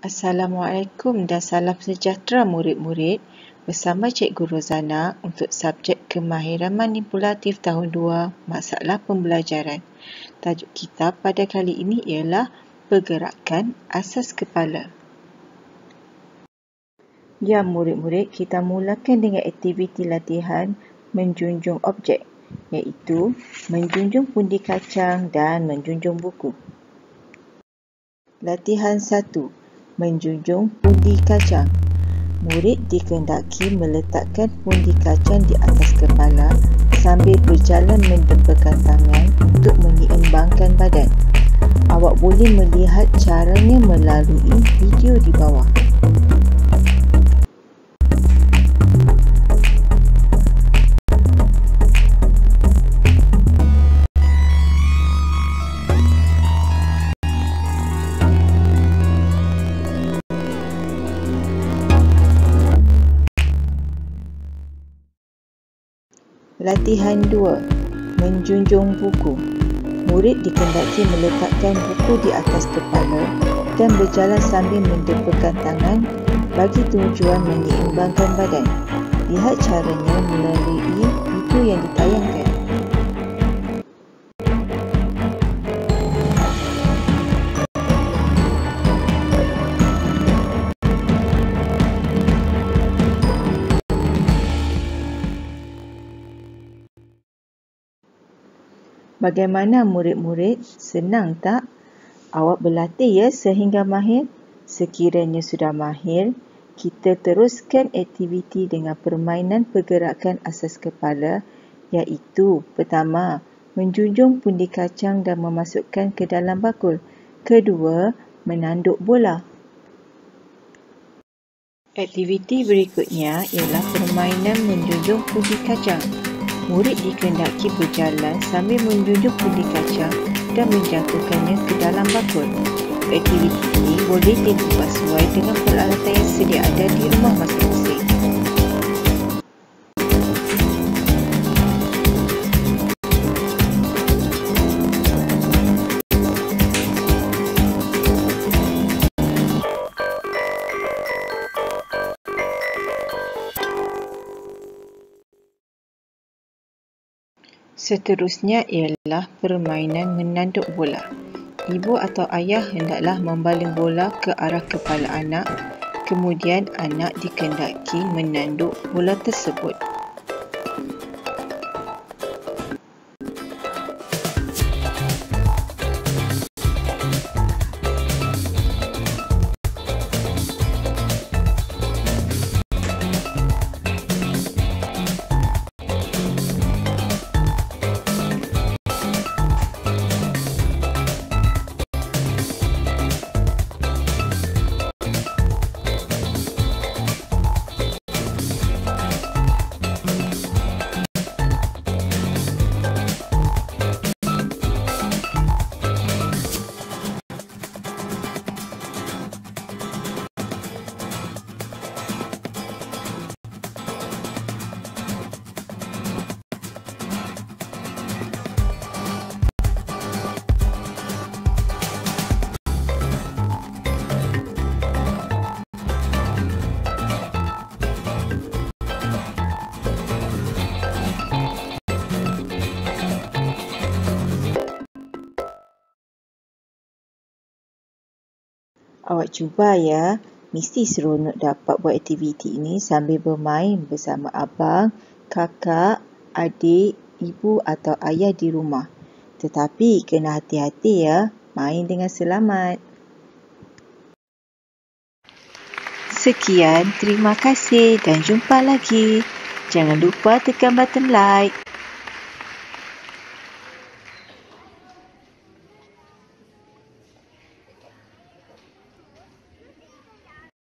Assalamualaikum dan salam sejahtera murid-murid. Bersama Cikgu Rozana untuk subjek Kemahiran Manipulatif tahun 2, Masalah Pembelajaran. Tajuk kita pada kali ini ialah Pergerakan Asas Kepala. Ya murid-murid, kita mulakan dengan aktiviti latihan menjunjung objek, iaitu menjunjung pundi kacang dan menjunjung buku. Latihan 1. Menjunjung pundi kacang. Murid dikehendaki meletakkan pundi kacang di atas kepala sambil berjalan mendemparkan tangan untuk menyeimbangkan badan. Awak boleh melihat caranya melalui video di bawah. Latihan 2. Menjunjung buku. Murid dikehendaki meletakkan buku di atas kepala dan berjalan sambil mendemparkan tangan bagi tujuan menyeimbangkan badan. Lihat caranya melalui video yang ditayangkan. Bagaimana murid-murid? Senang tak? Awak berlatih ya sehingga mahir? Sekiranya sudah mahir, kita teruskan aktiviti dengan permainan pergerakan asas kepala, iaitu pertama, menjunjung pundi kacang dan memasukkan ke dalam bakul. Kedua, menanduk bola. Aktiviti berikutnya ialah permainan menjunjung pundi kacang. Murid dikehendaki berjalan sambil menjunjung pundi kacang dan menjatuhkannya ke dalam bakul. Aktiviti ini boleh dibuat sesuai dengan peralatan yang sedia ada di rumah masing-masing. Seterusnya ialah permainan menanduk bola. Ibu atau ayah hendaklah membaling bola ke arah kepala anak, kemudian anak dikehendaki menanduk bola tersebut. Awak cuba ya, mesti seronok dapat buat aktiviti ini sambil bermain bersama abang, kakak, adik, ibu atau ayah di rumah. Tetapi kena hati-hati ya, main dengan selamat. Sekian, terima kasih dan jumpa lagi. Jangan lupa tekan button like.